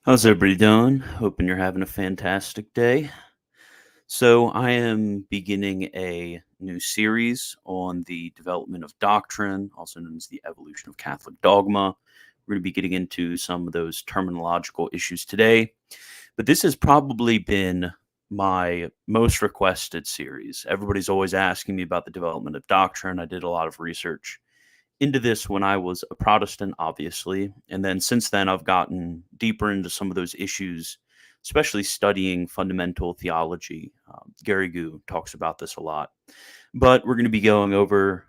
How's everybody doing? Hoping you're having a fantastic day. So, I am beginning a new series on the development of doctrine, also known as the evolution of Catholic dogma. We're going to be getting into some of those terminological issues today, but this has probably been my most requested series. Everybody's always asking me about the development of doctrine. I did a lot of research into this when I was a Protestant, obviously. And then since then, I've gotten deeper into some of those issues, especially studying fundamental theology. Gary Goo talks about this a lot. But we're going to be going over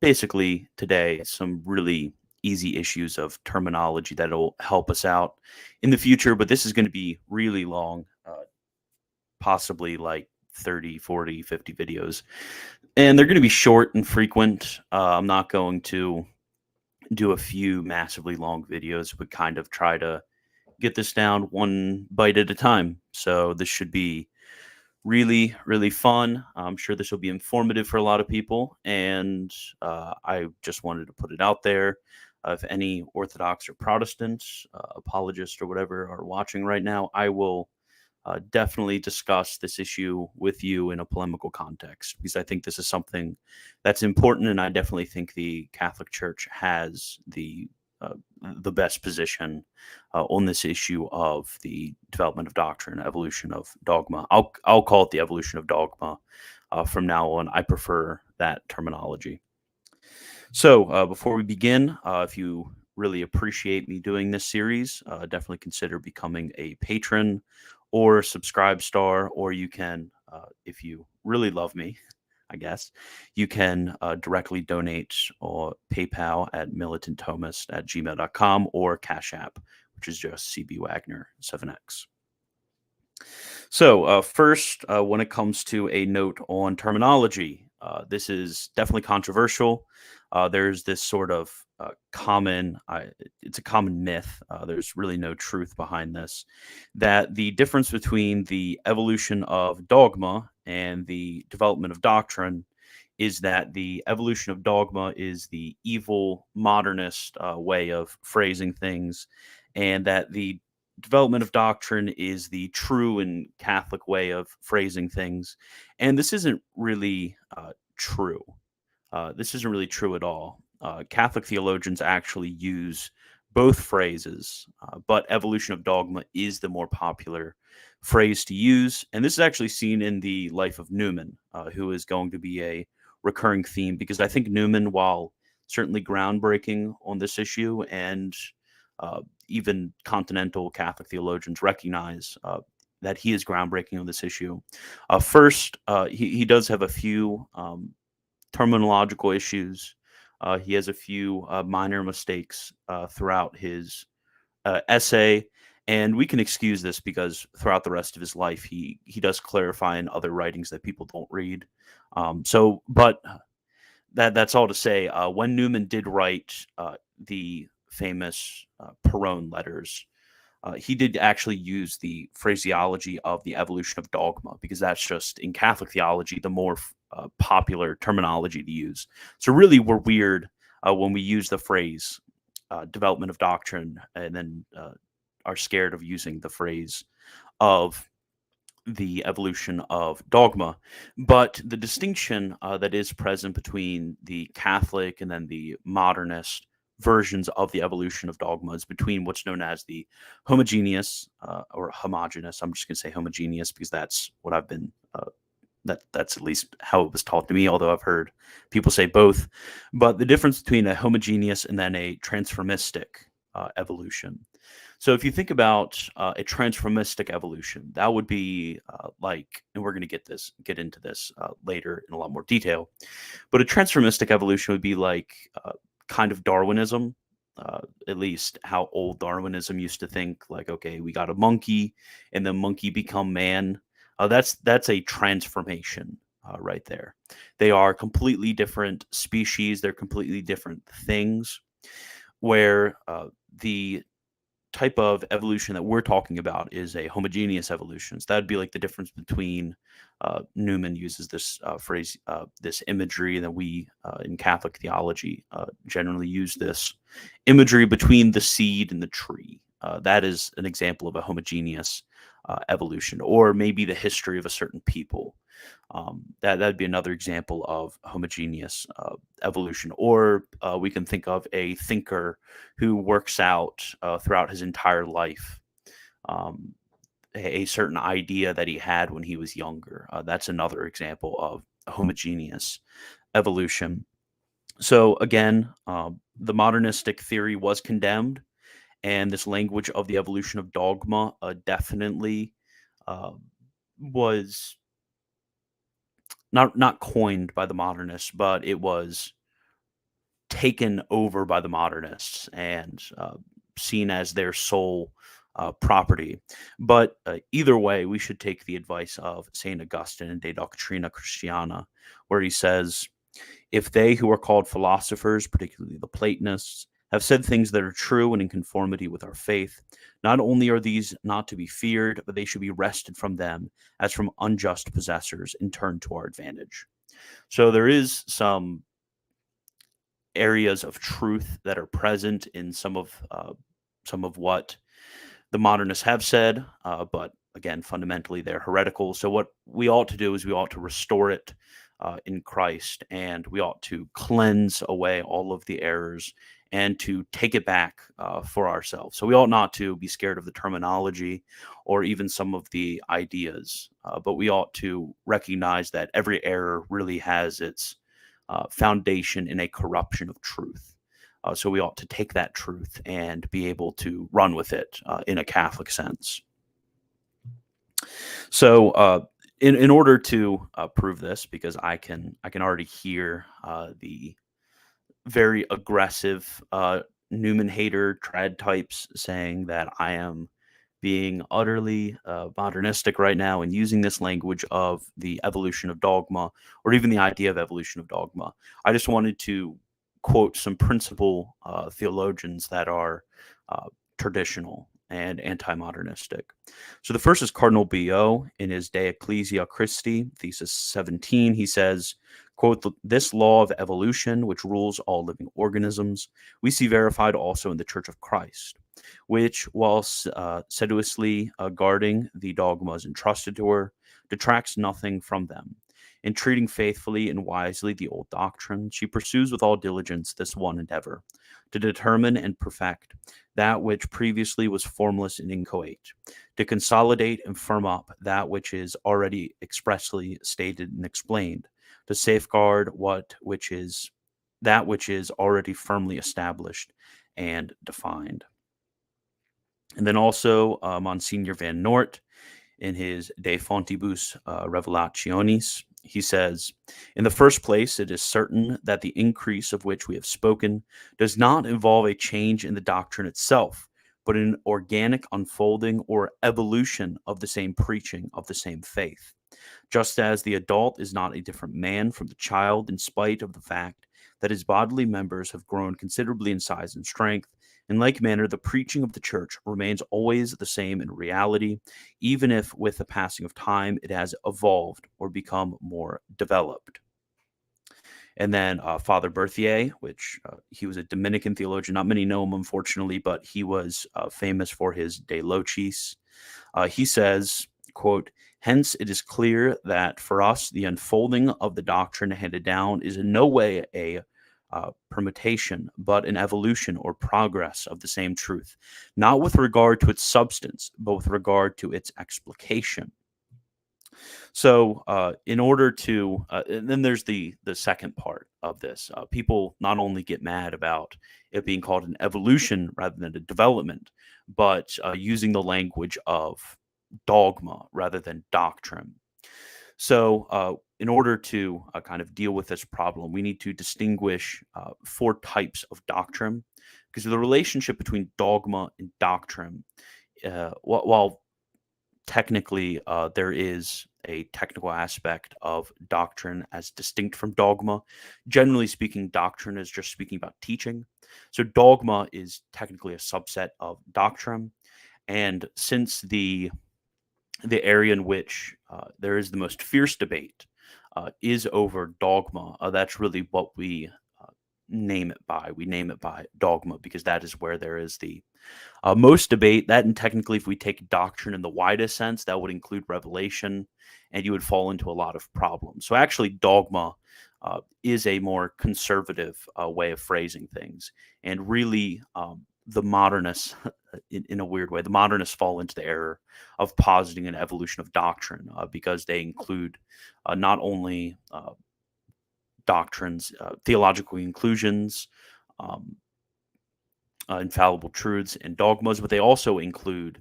basically today some really easy issues of terminology that'll help us out in the future. But this is going to be really long, possibly like 30, 40, 50 videos. And they're going to be short and frequent. I'm not going to do a few massively long videos, but kind of try to get this down one bite at a time. So this should be really, really fun. I'm sure this will be informative for a lot of people. And I just wanted to put it out there. If any Orthodox or Protestants, apologists or whatever are watching right now, I will definitely discuss this issue with you in a polemical context because I think this is something that's important, and I definitely think the Catholic Church has the best position on this issue of the development of doctrine, evolution of dogma. I'll call it the evolution of dogma from now on. I prefer that terminology. So before we begin, if you really appreciate me doing this series, definitely consider becoming a patron or subscribe star, or you can, if you really love me, I guess, you can directly donate or PayPal at militantthomist@gmail.com or Cash App, which is just CB Wagner 7X. So, first, when it comes to a note on terminology, this is definitely controversial. There's this sort of it's a common myth. There's really no truth behind this. That the difference between the evolution of dogma and the development of doctrine is that the evolution of dogma is the evil modernist way of phrasing things, and that the development of doctrine is the true and Catholic way of phrasing things. And this isn't really true. This isn't really true at all. Catholic theologians actually use both phrases, but evolution of dogma is the more popular phrase to use. And this is actually seen in the life of Newman, who is going to be a recurring theme because I think Newman, while certainly groundbreaking on this issue, and even continental Catholic theologians recognize that he is groundbreaking on this issue. First, he does have a few terminological issues. He has a few minor mistakes throughout his essay, and we can excuse this because throughout the rest of his life, he does clarify in other writings that people don't read. But that's all to say. When Newman did write the famous Perron letters, he did actually use the phraseology of the evolution of dogma because that's just in Catholic theology the more popular terminology to use. So really, we're weird when we use the phrase development of doctrine and then are scared of using the phrase of the evolution of dogma. But the distinction that is present between the Catholic and then the modernist versions of the evolution of dogma is between what's known as the homogeneous or homogeneous. I'm just going to say homogeneous because that's what I've been. That's at least how it was taught to me, although I've heard people say both. But the difference between a homogeneous and then a transformistic evolution. So if you think about a transformistic evolution, that would be like, and we're going to get into this later in a lot more detail, but a transformistic evolution would be like kind of Darwinism, at least how old Darwinism used to think. Like, okay, we got a monkey, and the monkey become man. That's a transformation right there. They are completely different species. They're completely different things. Where the type of evolution that we're talking about is a homogeneous evolution. So that'd be like the difference between Newman uses this phrase, this imagery that we in Catholic theology generally use this imagery between the seed and the tree. that is an example of a homogeneous evolution, or maybe the history of a certain people. That'd be another example of homogeneous evolution. Or we can think of a thinker who works out throughout his entire life a certain idea that he had when he was younger. That's another example of homogeneous evolution. So again, the modernistic theory was condemned, and this language of the evolution of dogma definitely uh, was not coined by the modernists, but it was taken over by the modernists and seen as their sole property. But either way, we should take the advice of St. Augustine in De Doctrina Christiana, where he says, if they who are called philosophers, particularly the Platonists, have said things that are true and in conformity with our faith, not only are these not to be feared, but they should be wrested from them as from unjust possessors and turned to our advantage. So there is some areas of truth that are present in some of what the modernists have said, but again, fundamentally, they're heretical. So what we ought to do is we ought to restore it in Christ, and we ought to cleanse away all of the errors and to take it back for ourselves. So we ought not to be scared of the terminology or even some of the ideas, but we ought to recognize that every error really has its foundation in a corruption of truth. So we ought to take that truth and be able to run with it in a Catholic sense. So in order to prove this, because I can already hear the very aggressive Newman hater trad types saying that I am being utterly modernistic right now and using this language of the evolution of dogma, or even the idea of evolution of dogma. I just wanted to quote some principal theologians that are traditional and anti-modernistic. So the first is Cardinal B.O. in his De Ecclesia Christi, thesis 17. He says, quote, this law of evolution, which rules all living organisms, we see verified also in the Church of Christ, which, while sedulously guarding the dogmas entrusted to her, detracts nothing from them. In treating faithfully and wisely the old doctrine, she pursues with all diligence this one endeavor, to determine and perfect that which previously was formless and inchoate, to consolidate and firm up that which is already expressly stated and explained, to safeguard that which is already firmly established and defined. And then also Monsignor Van Noort, in his De Fontibus Revelationis, he says, in the first place, it is certain that the increase of which we have spoken does not involve a change in the doctrine itself, but an organic unfolding or evolution of the same preaching of the same faith. Just as the adult is not a different man from the child in spite of the fact that his bodily members have grown considerably in size and strength, in like manner, the preaching of the church remains always the same in reality, even if with the passing of time it has evolved or become more developed. And then Father Berthier, which he was a Dominican theologian. Not many know him, unfortunately, but he was famous for his De Locis. He says, quote, hence it is clear that for us the unfolding of the doctrine handed down is in no way a permutation, but an evolution or progress of the same truth, not with regard to its substance, but with regard to its explication. So, in order to, and then there's the second part of this. People not only get mad about it being called an evolution rather than a development, but using the language of dogma rather than doctrine. So, in order to kind of deal with this problem, we need to distinguish four types of doctrine, because the relationship between dogma and doctrine, while technically there is a technical aspect of doctrine as distinct from dogma, generally speaking, doctrine is just speaking about teaching. So dogma is technically a subset of doctrine. And since the area in which there is the most fierce debate is over dogma. That's really what we name it by. We name it by dogma because that is where there is the most debate. That, and technically, if we take doctrine in the widest sense, that would include revelation, and you would fall into a lot of problems. So actually, dogma is a more conservative way of phrasing things. And really, the modernists, in a weird way, the modernists fall into the error of positing an evolution of doctrine because they include not only doctrines, theological conclusions, um, infallible truths, and dogmas, but they also include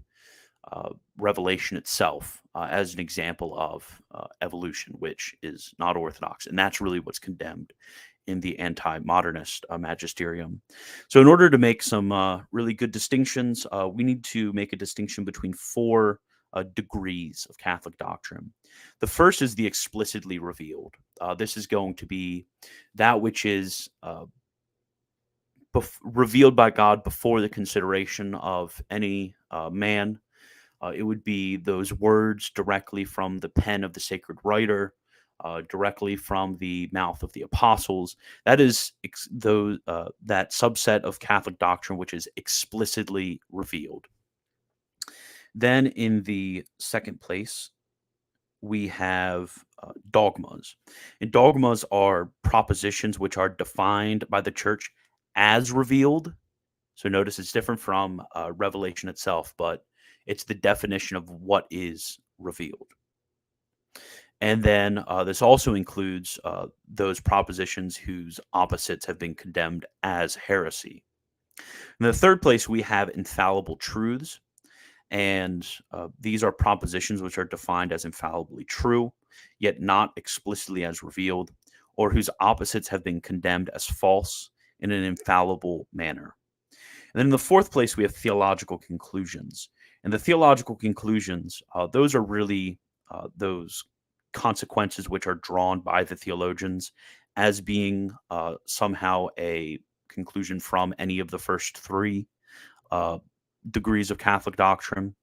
revelation itself as an example of evolution, which is not orthodox. And that's really what's condemned in the anti-modernist magisterium. So in order to make some really good distinctions, we need to make a distinction between four degrees of Catholic doctrine. The first is the explicitly revealed. This is going to be that which is revealed by God before the consideration of any man. It would be those words directly from the pen of the sacred writer, directly from the mouth of the apostles. That is that subset of Catholic doctrine which is explicitly revealed. Then, in the second place, we have dogmas. And dogmas are propositions which are defined by the church as revealed. So notice it's different from revelation itself, but it's the definition of what is revealed. And then this also includes those propositions whose opposites have been condemned as heresy. In the third place, we have infallible truths. And these are propositions which are defined as infallibly true, yet not explicitly as revealed, or whose opposites have been condemned as false in an infallible manner. And then in the fourth place, we have theological conclusions. And the theological conclusions, those are really those consequences which are drawn by the theologians as being somehow a conclusion from any of the first three uh, degrees of Catholic doctrine.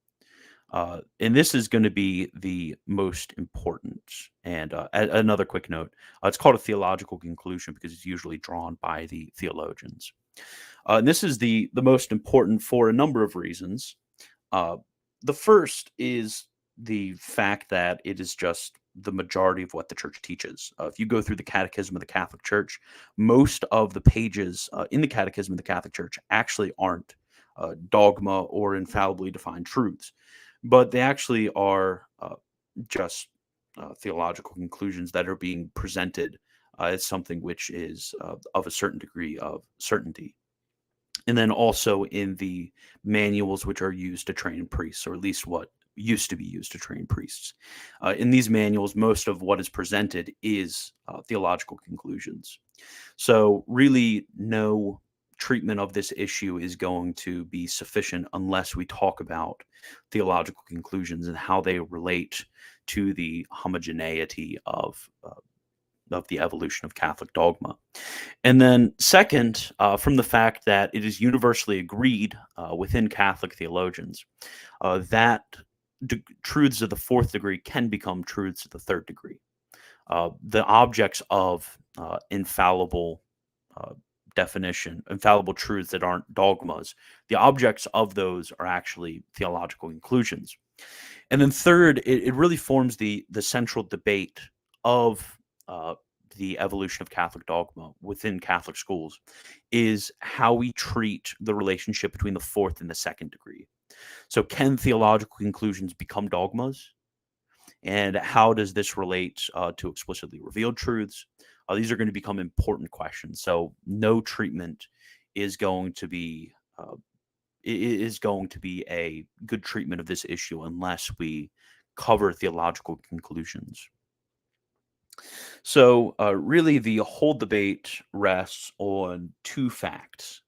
And this is going to be the most important. And another quick note, it's called a theological conclusion because it's usually drawn by the theologians. And this is the most important for a number of reasons. Uh, the first is the fact that it is just the majority of what the church teaches. If you go through the Catechism of the Catholic Church, most of the pages in the Catechism of the Catholic Church actually aren't dogma or infallibly defined truths, but they actually are just theological conclusions that are being presented as something which is of a certain degree of certainty. And then also in the manuals which are used to train priests, or at least what used to be used to train priests. In these manuals, most of what is presented is theological conclusions. So really no treatment of this issue is going to be sufficient unless we talk about theological conclusions and how they relate to the homogeneity of the evolution of Catholic dogma. And then, second, from the fact that it is universally agreed within Catholic theologians that truths of the fourth degree can become truths of the third degree. The objects of infallible infallible truths that aren't dogmas, the objects of those are actually theological conclusions. And then third, it really forms the central debate of uh, the evolution of Catholic dogma within Catholic schools is how we treat the relationship between the fourth and the second degree. So can theological conclusions become dogmas? And how does this relate to explicitly revealed truths? These are going to become important questions. So no treatment is going to be a good treatment of this issue unless we cover theological conclusions. So, really, the whole debate rests on two facts.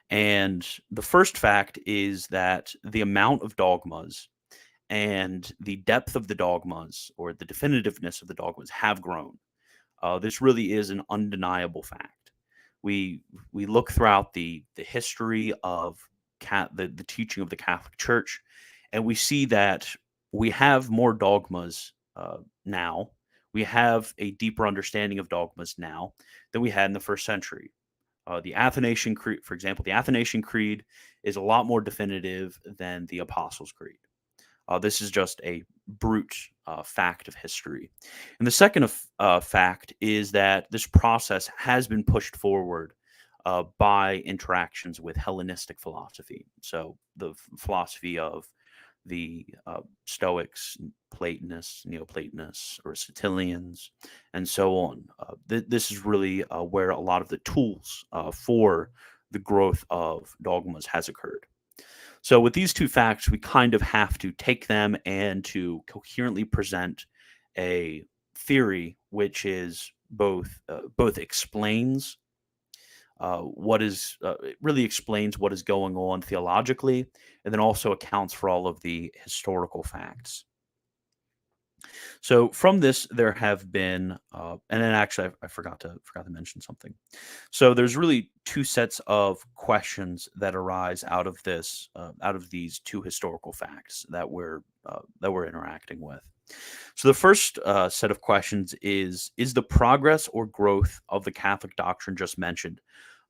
And the first fact is that the amount of dogmas and the depth of the dogmas or the definitiveness of the dogmas have grown. This really is an undeniable fact. We look throughout the history of the teaching of the Catholic Church, and we see that we have more dogmas now. We have a deeper understanding of dogmas now than we had in the first century. The Athanasian Creed, for example, the Athanasian Creed is a lot more definitive than the Apostles' Creed. This is just a brute fact of history. And the second fact is that this process has been pushed forward by interactions with Hellenistic philosophy. So the philosophy of the Stoics, Platonists, Neoplatonists, Aristotelians, and so on. This is really where a lot of the tools for the growth of dogmas has occurred. So with these two facts, we kind of have to take them and to coherently present a theory which is both explains it really explains what is going on theologically, and then also accounts for all of the historical facts. So from this, there have been, and then actually, I forgot to mention something. So there's really two sets of questions that arise out of this, out of these two historical facts that we're interacting with. So the first set of questions is the progress or growth of the Catholic doctrine just mentioned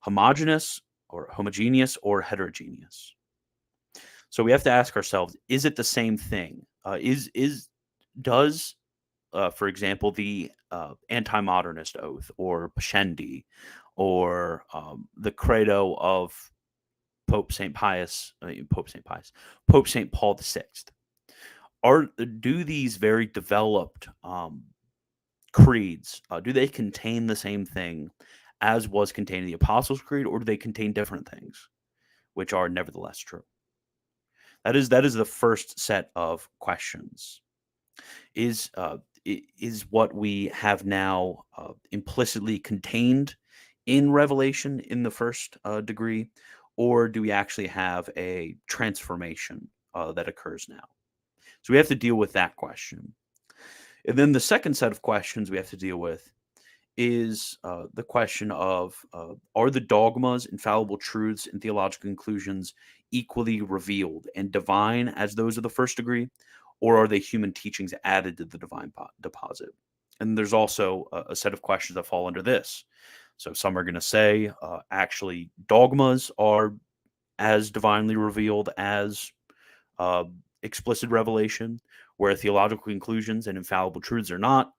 homogeneous or heterogeneous? So we have to ask ourselves: is it the same thing? Does for example, the anti-modernist oath, or Pascendi, or the credo of Pope Saint Pius, Pope Saint Paul VI, do these very developed creeds do they contain the same thing as was contained in the Apostles' Creed, or do they contain different things, which are nevertheless true? That is the first set of questions. Is what we have now implicitly contained in Revelation in the first degree, or do we actually have a transformation that occurs now? So we have to deal with that question. And then the second set of questions we have to deal with is the question of are the dogmas, infallible truths, and theological conclusions equally revealed and divine as those of the first degree, or are they human teachings added to the divine deposit? And there's also a set of questions that fall under this. So some are going to say actually dogmas are as divinely revealed as explicit revelation, where theological conclusions and infallible truths are not.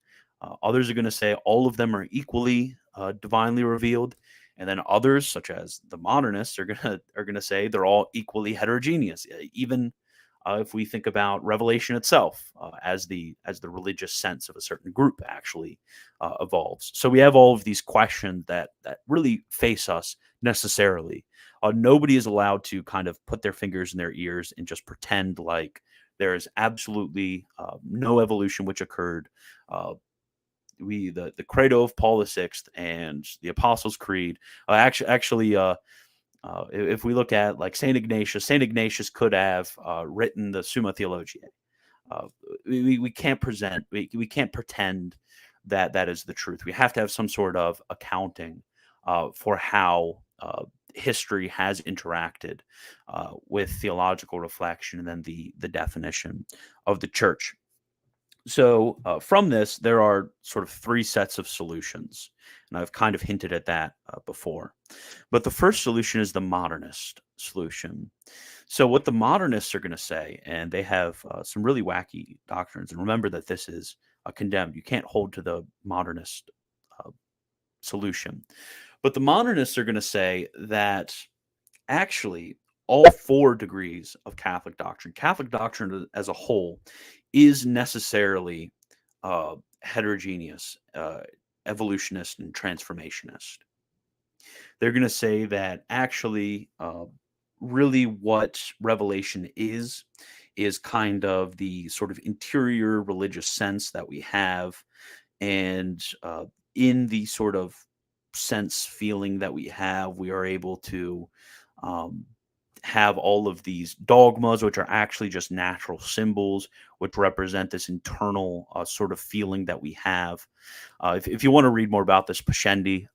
Others are going to say all of them are equally divinely revealed, and then others, such as the modernists, are going to say they're all equally heterogeneous. Even if we think about revelation itself as the religious sense of a certain group actually evolves. So we have all of these questions that really face us necessarily. Nobody is allowed to kind of put their fingers in their ears and just pretend like there is absolutely no evolution which occurred. The credo of Paul VI and the Apostles' Creed if we look at like Saint Ignatius could have written the Summa Theologiae. We can't pretend that is the truth. We have to have some sort of accounting for how history has interacted with theological reflection, and then the definition of the church. So from this, there are sort of three sets of solutions, and I've kind of hinted at that before. But the first solution is the modernist solution. So what the modernists are going to say, and they have some really wacky doctrines, and remember that this is condemned. You can't hold to the modernist solution. But the modernists are going to say that actually all four degrees of Catholic doctrine as a whole, is necessarily heterogeneous, evolutionist, and transformationist. They're going to say that actually, really what Revelation is kind of the sort of interior religious sense that we have, and in the sort of sense feeling that we have, we are able to have all of these dogmas, which are actually just natural symbols, which represent this internal sort of feeling that we have. If you want to read more about this, Pascendi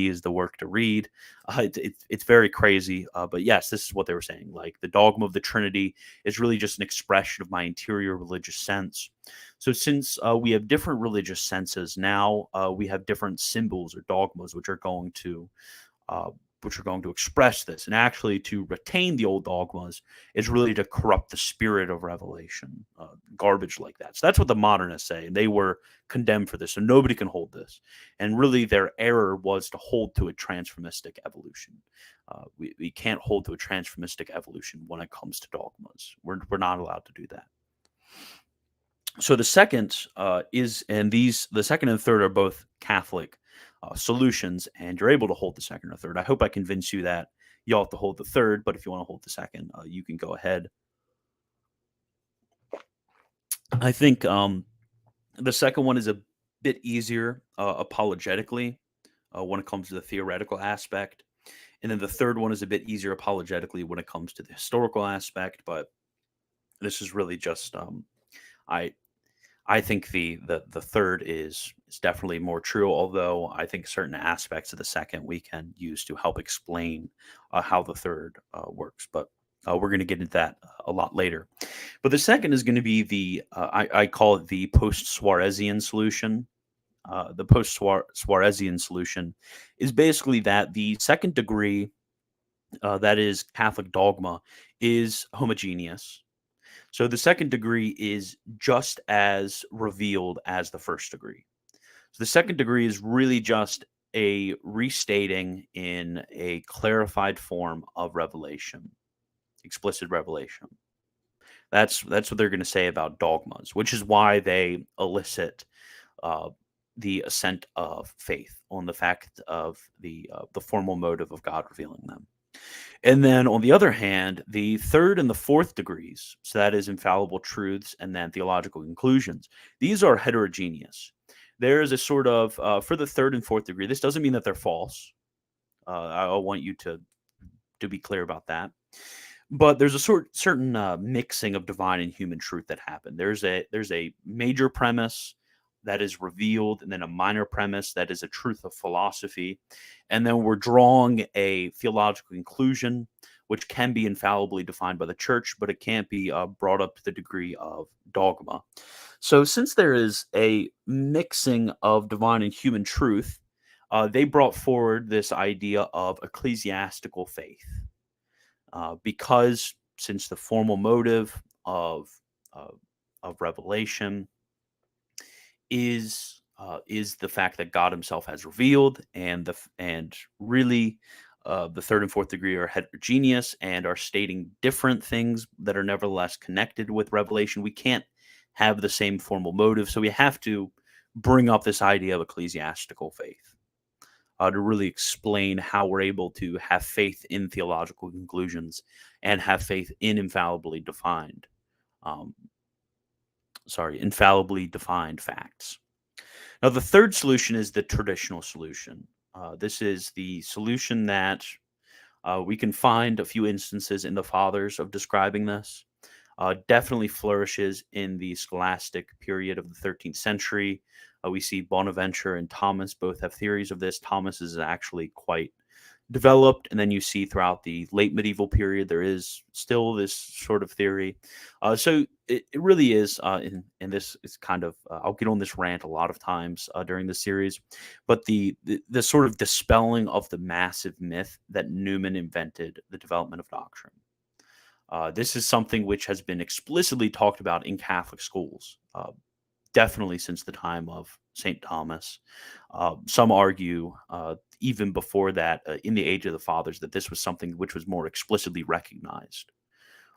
is the work to read. It's very crazy, but yes, this is what they were saying. Like the dogma of the Trinity is really just an expression of my interior religious sense. So since we have different religious senses now, we have different symbols or dogmas which are going to which are going to express this. And actually, to retain the old dogmas is really to corrupt the spirit of revelation, garbage like that. So that's what the modernists say. They were condemned for this, so nobody can hold this. And really, their error was to hold to a transformistic evolution. We can't hold to a transformistic evolution when it comes to dogmas. We're not allowed to do that. So the second the second and third are both Catholic solutions, and you're able to hold the second or third. I hope I convince you that you all have to hold the third, but if you want to hold the second, you can go ahead. I think the second one is a bit easier apologetically when it comes to the theoretical aspect. And then the third one is a bit easier apologetically when it comes to the historical aspect. But this is really just I I think the third is definitely more true. Although I think certain aspects of the second we can use to help explain how the third works. But we're going to get into that a lot later. But the second is going to be I call it the post-Suarezian solution. The post-Suarezian solution is basically that the second degree, that is Catholic dogma, is homogeneous. So the second degree is just as revealed as the first degree. So the second degree is really just a restating in a clarified form of revelation, explicit revelation. That's what they're going to say about dogmas, which is why they elicit uh, the assent of faith on the fact of the formal motive of God revealing them. And then on the other hand, the third and the fourth degrees, so that is infallible truths and then theological conclusions, these are heterogeneous. There is a sort of, for the third and fourth degree, this doesn't mean that they're false. I want you to be clear about that. But there's a certain mixing of divine and human truth that happened. There's a major premise that is revealed, and then a minor premise that is a truth of philosophy, and then we're drawing a theological conclusion, which can be infallibly defined by the church, but it can't be brought up to the degree of dogma. So, since there is a mixing of divine and human truth, they brought forward this idea of ecclesiastical faith because since the formal motive uh, of revelation is the fact that God Himself has revealed, and really the third and fourth degree are heterogeneous and are stating different things that are nevertheless connected with revelation. We can't have the same formal motive, so we have to bring up this idea of ecclesiastical faith to really explain how we're able to have faith in theological conclusions and have faith in um, infallibly defined facts. Now, the third solution is the traditional solution. This is the solution that we can find a few instances in the fathers of describing this. Definitely flourishes in the scholastic period of the 13th century. We see Bonaventure and Thomas both have theories of this. Thomas is actually quite developed, and then you see throughout the late medieval period there is still this sort of theory. So it really is, and this is kind of I'll get on this rant a lot of times during the series, but the sort of dispelling of the massive myth that Newman invented the development of doctrine. This is something which has been explicitly talked about in Catholic schools, definitely since the time of St. Thomas. Some argue, even before that, in the age of the fathers, that this was something which was more explicitly recognized.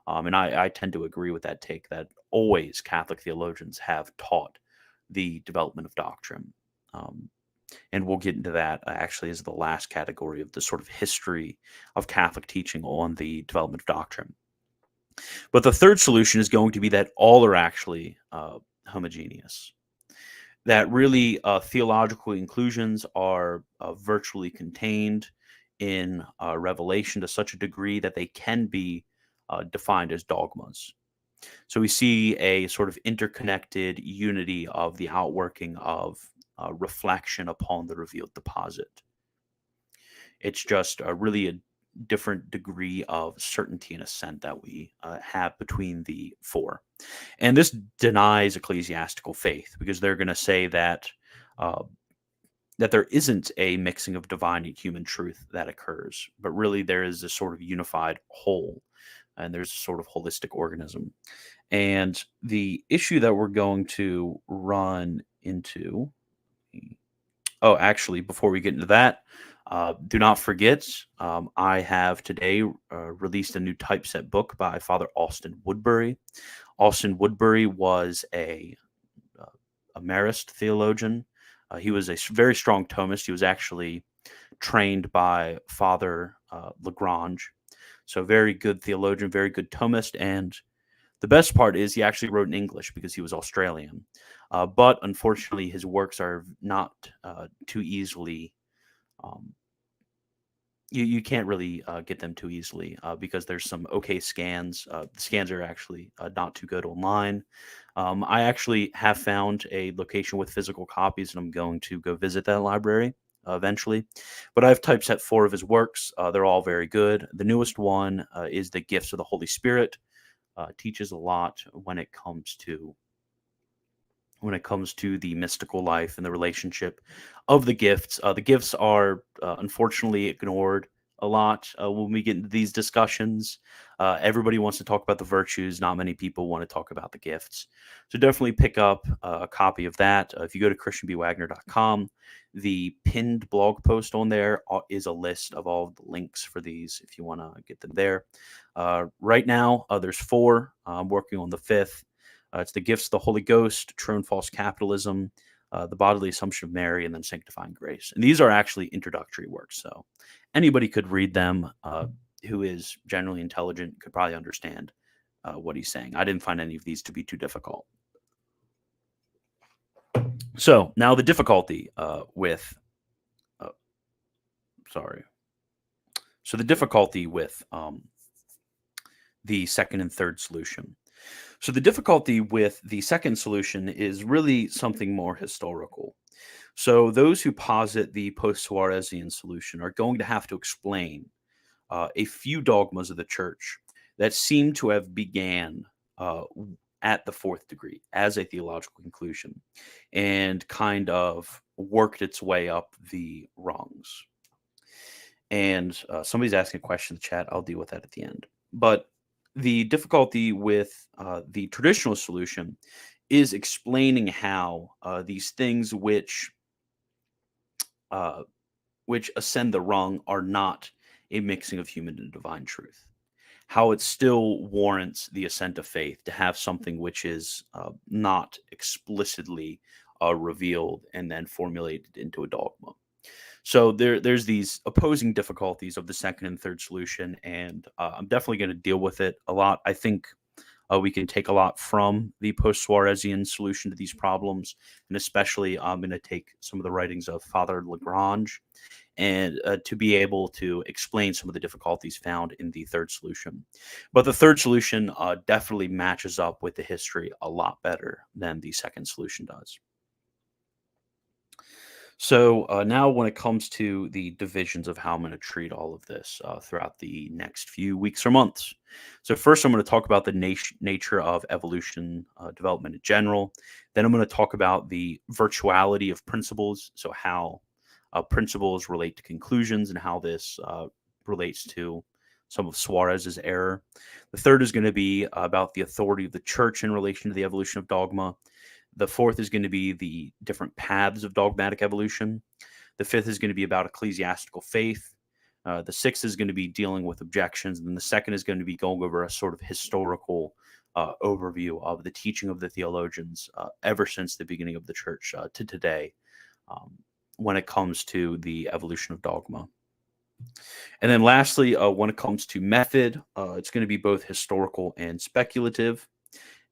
And I tend to agree with that take that always Catholic theologians have taught the development of doctrine. Um, and we'll get into that actually as the last category of the sort of history of Catholic teaching on the development of doctrine. But the third solution is going to be that all are actually homogeneous. That really theological inclusions are virtually contained in Revelation to such a degree that they can be defined as dogmas. So we see a sort of interconnected unity of the outworking of reflection upon the revealed deposit. It's just really a different degree of certainty and assent that we have between the four. And this denies ecclesiastical faith because they're going to say that uh, that there isn't a mixing of divine and human truth that occurs, but really there is a sort of unified whole, and there's a sort of holistic organism. And the issue that we're going to run into, oh, actually, before we get into that, do not forget, I have today released a new typeset book by Father Austin Woodbury. Austin Woodbury was uh, a Marist theologian. He was a very strong Thomist. He was actually trained by Father Lagrange. So, very good theologian, very good Thomist. And the best part is he actually wrote in English because he was Australian. But unfortunately, his works are not too easily. Um, you can't really get them too easily because there's some okay scans. The scans are actually not too good online. I actually have found a location with physical copies, and I'm going to go visit that library eventually. But I've typeset 4 of his works. They're all very good. The newest one is The Gifts of the Holy Spirit. Teaches a lot when it comes to the mystical life and the relationship of the gifts. The gifts are unfortunately ignored a lot when we get into these discussions. Everybody wants to talk about the virtues. Not many people want to talk about the gifts. So definitely pick up a copy of that. If you go to christianbwagner.com, the pinned blog post on there is a list of all the links for these if you want to get them there. Right now, there's 4. I'm working on the 5th. It's the gifts of the Holy Ghost, true and false capitalism, the bodily assumption of Mary, and then sanctifying grace. And these are actually introductory works, so anybody could read them. Who is generally intelligent could probably understand what he's saying. I didn't find any of these to be too difficult. So now the difficulty with, sorry. So the difficulty with the second and third solution. So the difficulty with the second solution is really something more historical. So those who posit the post-Suarezian solution are going to have to explain a few dogmas of the church that seem to have began at the fourth degree as a theological conclusion and kind of worked its way up the rungs. And somebody's asking a question in the chat. I'll deal with that at the end. But the difficulty with the traditional solution is explaining how these things which ascend the rung are not a mixing of human and divine truth. How it still warrants the ascent of faith to have something which is not explicitly revealed and then formulated into a dogma. So there's these opposing difficulties of the second and third solution, and I'm definitely going to deal with it a lot. I think we can take a lot from the post-Suarezian solution to these problems, and especially I'm going to take some of the writings of Father Lagrange and to be able to explain some of the difficulties found in the third solution. But the third solution definitely matches up with the history a lot better than the second solution does. So now, when it comes to the divisions of how I'm going to treat all of this throughout the next few weeks or months. So first, I'm going to talk about the nature of evolution development in general. Then I'm going to talk about the virtuality of principles. So how principles relate to conclusions and how this relates to some of Suarez's error. The third is going to be about the authority of the church in relation to the evolution of dogma. The fourth is going to be the different paths of dogmatic evolution. The fifth is going to be about ecclesiastical faith. The sixth is going to be dealing with objections. And then the second is going to be going over a sort of historical overview of the teaching of the theologians ever since the beginning of the church to today when it comes to the evolution of dogma. And then lastly, when it comes to method, it's going to be both historical and speculative.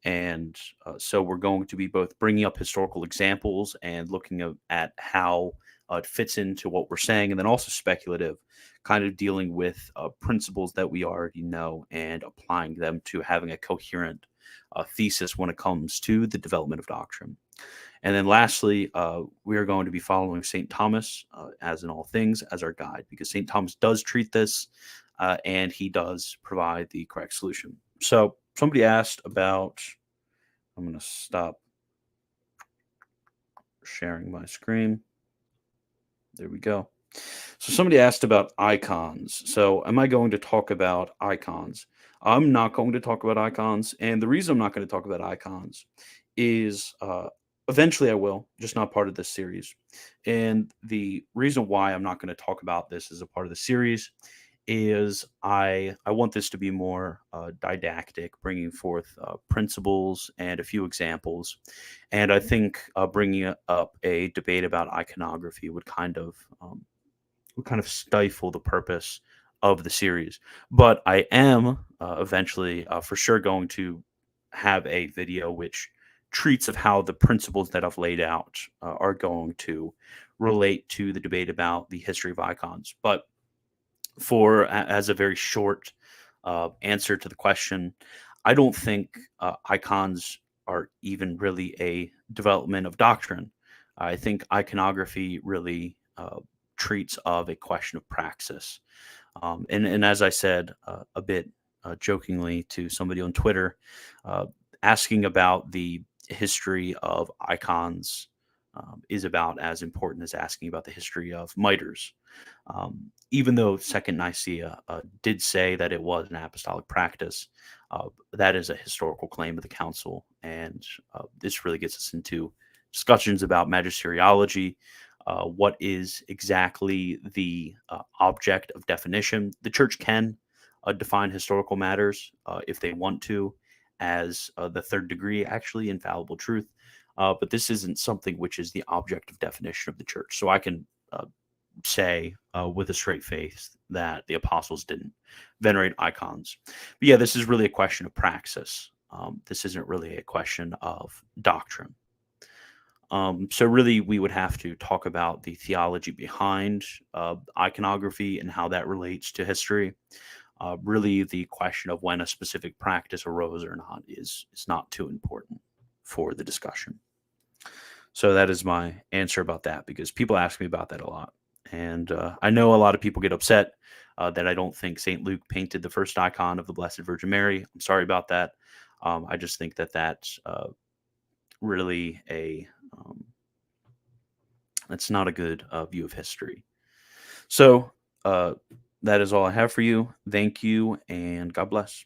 And so we're going to be both bringing up historical examples and looking at how it fits into what we're saying, and then also speculative, kind of dealing with principles that we already know and applying them to having a coherent thesis when it comes to the development of doctrine. And then lastly, we are going to be following St. Thomas, as in all things, as our guide, because St. Thomas does treat this and he does provide the correct solution. So somebody asked about, I'm going to stop sharing my screen. There we go. So somebody asked about icons. So am I going to talk about icons? I'm not going to talk about icons, and the reason I'm not going to talk about icons is eventually I will, just not part of this series. And the reason why I'm not going to talk about this as a part of the series is I want this to be more didactic, bringing forth principles and a few examples. And I think bringing up a debate about iconography would kind of stifle the purpose of the series. But I am eventually for sure going to have a video which treats of how the principles that I've laid out are going to relate to the debate about the history of icons. But as a very short answer to the question, I don't think icons are even really a development of doctrine. I think iconography really treats of a question of praxis. And as I said a bit jokingly to somebody on Twitter, uh, asking about the history of icons is about as important as asking about the history of miters. Even though Second Nicaea did say that it was an apostolic practice, that is a historical claim of the council, and this really gets us into discussions about magisteriology. What is exactly the object of definition? The church can define historical matters if they want to, as the third degree, actually infallible truth. But this isn't something which is the object of definition of the church. So I can say with a straight face that the apostles didn't venerate icons. But yeah, this is really a question of praxis. This isn't really a question of doctrine. So really, we would have to talk about the theology behind iconography and how that relates to history. Really, the question of when a specific practice arose or not is not too important for the discussion. So that is my answer about that because people ask me about that a lot. And I know a lot of people get upset that I don't think St. Luke painted the first icon of the Blessed Virgin Mary. I'm sorry about that. I just think that that's really that's not a good view of history. So uh, that is all I have for you. Thank you, and God bless.